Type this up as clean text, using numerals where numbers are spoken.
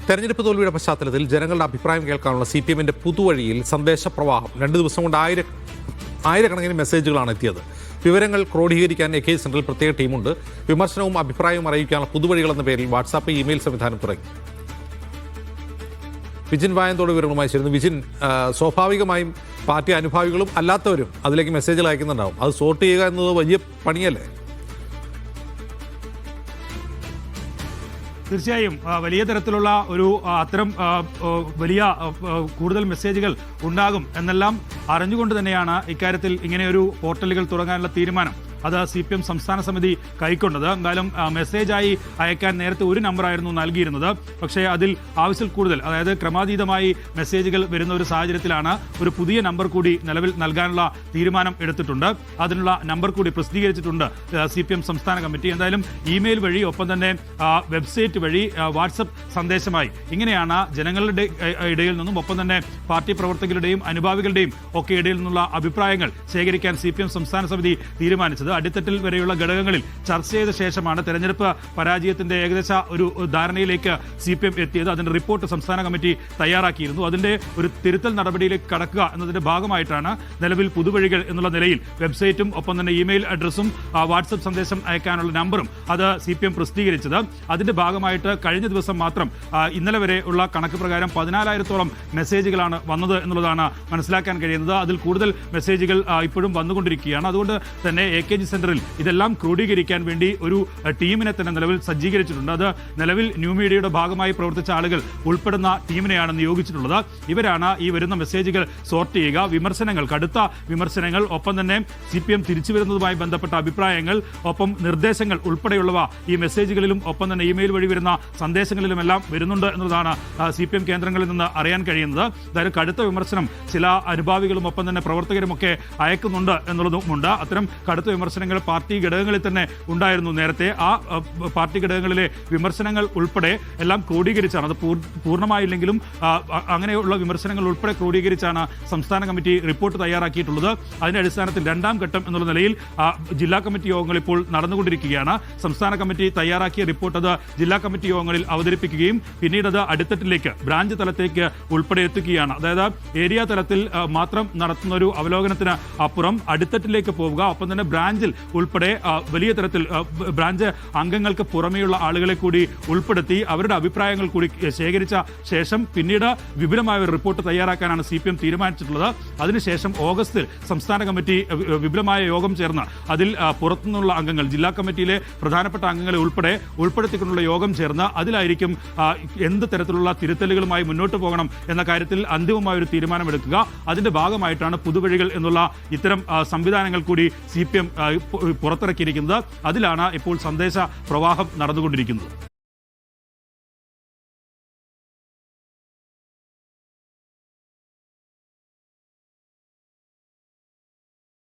തെരഞ്ഞെടുപ്പ് തോൽവിയുടെ പശ്ചാത്തലത്തിൽ ജനങ്ങളുടെ അഭിപ്രായം കേൾക്കാനുള്ള CPM-ന്റെ പുതുവഴിയിൽ സന്ദേശപ്രവാഹം 2 ദിവസം കൊണ്ട് ആയിരക്കണക്കിന് മെസ്സേജുകളാണ് എത്തിയത്. വിവരങ്ങൾ ക്രോഡീകരിക്കാൻ AK സെന്ററിൽ പ്രത്യേക ടീമുണ്ട്. വിമർശനവും അഭിപ്രായവും അറിയിക്കാനുള്ള പുതുവഴികൾ എന്ന പേരിൽ വാട്സാപ്പ്, ഇമെയിൽ സംവിധാനം തുടങ്ങി. വിജിൻ വായന്തോട് വിവരങ്ങളുമായി ചേരുന്നു. വിജിൻ, സ്വാഭാവികമായും പാർട്ടി അനുഭാവികളും അല്ലാത്തവരും അതിലേക്ക് മെസ്സേജുകൾ അയക്കുന്നുണ്ടാവും. അത് സോർട്ട് ചെയ്യുക എന്നത് വലിയ പണിയല്ലേ? തീർച്ചയായും വലിയ തരത്തിലുള്ള ഒരു അത്തരം വലിയ കൂടുതൽ മെസ്സേജുകൾ ഉണ്ടാകും എന്നെല്ലാം അറിഞ്ഞുകൊണ്ട് തന്നെയാണ് ഇക്കാര്യത്തിൽ ഇങ്ങനെയൊരു പോർട്ടലുകൾ തുടങ്ങാനുള്ള തീരുമാനം അത് CPM സംസ്ഥാന സമിതി കൈക്കൊണ്ടത്. എന്തായാലും മെസ്സേജായി അയക്കാൻ നേരത്തെ ഒരു നമ്പറായിരുന്നു നൽകിയിരുന്നത്. പക്ഷേ അതിൽ ആവശ്യത്തിൽ കൂടുതൽ, അതായത് ക്രമാതീതമായി മെസ്സേജുകൾ വരുന്ന ഒരു സാഹചര്യത്തിലാണ് ഒരു പുതിയ നമ്പർ കൂടി നിലവിൽ നൽകാനുള്ള തീരുമാനം എടുത്തിട്ടുണ്ട്. അതിനുള്ള നമ്പർ കൂടി പ്രസിദ്ധീകരിച്ചിട്ടുണ്ട് CPM സംസ്ഥാന കമ്മിറ്റി. എന്തായാലും ഇമെയിൽ വഴി, ഒപ്പം തന്നെ വെബ്സൈറ്റ് വഴി, വാട്സപ്പ് സന്ദേശമായി, ഇങ്ങനെയാണ് ജനങ്ങളുടെ ഇടയിൽ നിന്നും ഒപ്പം തന്നെ പാർട്ടി പ്രവർത്തകരുടെയും അനുഭാവികളുടെയും ഒക്കെ ഇടയിൽ നിന്നുള്ള അഭിപ്രായങ്ങൾ ശേഖരിക്കാൻ CPM സംസ്ഥാന സമിതി തീരുമാനിച്ചത്. അടിത്തട്ടിൽ വരെയുള്ള ഘടകങ്ങളിൽ ചർച്ച ചെയ്ത ശേഷമാണ് തെരഞ്ഞെടുപ്പ് പരാജയത്തിന്റെ ഏകദേശ ഒരു ധാരണയിലേക്ക് CPM എത്തിയത്. അതിന്റെ റിപ്പോർട്ട് സംസ്ഥാന കമ്മിറ്റി തയ്യാറാക്കിയിരുന്നു. അതിന്റെ ഒരു തിരുത്തൽ നടപടിയിലേക്ക് കടക്കുക എന്നതിന്റെ ഭാഗമായിട്ടാണ് നിലവിൽ പുതുവഴികൾ എന്നുള്ള നിലയിൽ വെബ്സൈറ്റും ഒപ്പം തന്നെ ഇമെയിൽ അഡ്രസ്സും വാട്സപ്പ് സന്ദേശം അയക്കാനുള്ള നമ്പറും അത് CPM പ്രസിദ്ധീകരിച്ചത്. അതിന്റെ ഭാഗമായിട്ട് കഴിഞ്ഞ ദിവസം മാത്രം ഇന്നലെ വരെ ഉള്ള കണക്ക് പ്രകാരം 14,000-ഓളം മെസ്സേജുകളാണ് വന്നത് എന്നുള്ളതാണ് മനസ്സിലാക്കാൻ കഴിയുന്നത്. അതിൽ കൂടുതൽ മെസ്സേജുകൾ ഇപ്പോഴും വന്നുകൊണ്ടിരിക്കുകയാണ്. അതുകൊണ്ട് തന്നെ AKG സെന്ററിൽ ഇതെല്ലാം ക്രോഡീകരിക്കാൻ വേണ്ടി ഒരു ടീമിനെ തന്നെ നിലവിൽ സജ്ജീകരിച്ചിട്ടുണ്ട്. അത് നിലവിൽ ന്യൂ മീഡിയയുടെ ഭാഗമായി പ്രവർത്തിച്ച ആളുകൾ ഉൾപ്പെടുന്ന ടീമിനെയാണ് നിയോഗിച്ചിട്ടുള്ളത്. ഇവരാണ് ഈ വരുന്ന മെസ്സേജുകൾ സോർട്ട് ചെയ്യുക. വിമർശനങ്ങൾ, കടുത്ത വിമർശനങ്ങൾ, ഒപ്പം തന്നെ CPM തിരിച്ചു വരുന്നതുമായി ബന്ധപ്പെട്ട അഭിപ്രായങ്ങൾ, ഒപ്പം നിർദ്ദേശങ്ങൾ ഉൾപ്പെടെയുള്ളവ ഈ മെസ്സേജുകളിലും ഒപ്പം തന്നെ ഇമെയിൽ വഴി വരുന്ന സന്ദേശങ്ങളിലുമെല്ലാം വരുന്നുണ്ട് എന്നതാണ് CPM കേന്ദ്രങ്ങളിൽ നിന്ന് അറിയാൻ കഴിയുന്നത്. അതായത് കടുത്ത വിമർശനം ചില അനുഭാവികളും ഒപ്പം തന്നെ പ്രവർത്തകരുമൊക്കെ അയക്കുന്നുണ്ട് എന്നുള്ളതുമുണ്ട്. അത്തരം കടുത്ത വിമർശനങ്ങൾ പാർട്ടി ഘടകങ്ങളിൽ തന്നെ ഉണ്ടായിരുന്നു നേരത്തെ. ആ പാർട്ടി ഘടകങ്ങളിലെ വിമർശനങ്ങൾ ഉൾപ്പെടെ എല്ലാം ക്രോഡീകരിച്ചാണ്, അത് പൂർണ്ണമായില്ലെങ്കിലും അങ്ങനെയുള്ള വിമർശനങ്ങൾ ഉൾപ്പെടെ ക്രോഡീകരിച്ചാണ് സംസ്ഥാന കമ്മിറ്റി റിപ്പോർട്ട് തയ്യാറാക്കിയിട്ടുള്ളത്. അതിന്റെ അടിസ്ഥാനത്തിൽ 2ാം ഘട്ടം എന്നുള്ള നിലയിൽ ജില്ലാ കമ്മിറ്റി യോഗങ്ങൾ ഇപ്പോൾ നടന്നുകൊണ്ടിരിക്കുകയാണ്. സംസ്ഥാന കമ്മിറ്റി തയ്യാറാക്കിയ റിപ്പോർട്ട് അത് ജില്ലാ കമ്മിറ്റി യോഗങ്ങളിൽ അവതരിപ്പിക്കുകയും പിന്നീട് അത് അടിത്തട്ടിലേക്ക്, ബ്രാഞ്ച് തലത്തേക്ക് ഉൾപ്പെടെ എത്തുകയാണ്. അതായത് ഏരിയ തലത്തിൽ മാത്രം നടത്തുന്ന ഒരു അവലോകനത്തിന് അപ്പുറം അടിത്തട്ടിലേക്ക് പോവുക, ഒപ്പം തന്നെ ബ്രാഞ്ചിൽ ഉൾപ്പെടെ വലിയ തരത്തിൽ ബ്രാഞ്ച് അംഗങ്ങൾക്ക് പുറമെയുള്ള ആളുകളെ കൂടി ഉൾപ്പെടുത്തി അവരുടെ അഭിപ്രായങ്ങൾ കൂടി ശേഖരിച്ച ശേഷം പിന്നീട് വിപുലമായ ഒരു റിപ്പോർട്ട് തയ്യാറാക്കാനാണ് CPM തീരുമാനിച്ചിട്ടുള്ളത്. അതിനുശേഷം ഓഗസ്റ്റിൽ സംസ്ഥാന കമ്മിറ്റി വിപുലമായ യോഗം ചേർന്ന് അതിൽ പുറത്തുനിന്നുള്ള അംഗങ്ങൾ, ജില്ലാ കമ്മിറ്റിയിലെ പ്രധാനപ്പെട്ട അംഗങ്ങളെ ഉൾപ്പെടുത്തിക്കൊണ്ടുള്ള യോഗം ചേർന്ന് അതിലായിരിക്കും എന്ത് തരത്തിലുള്ള തിരുത്തലുകളുമായി മുന്നോട്ട് പോകണം എന്ന കാര്യത്തിൽ അന്തിമമായ ഒരു തീരുമാനമെടുക്കുക. അതിന്റെ ഭാഗമായിട്ടാണ് പുതുവഴികൾ എന്നുള്ള ഇത്തരം സംവിധാനങ്ങൾ കൂടി CPM പുറത്തിറക്കിയിരിക്കുന്നത്. അതിലാണ് ഇപ്പോൾ സന്ദേശ പ്രവാഹം നടന്നുകൊണ്ടിരിക്കുന്നത്.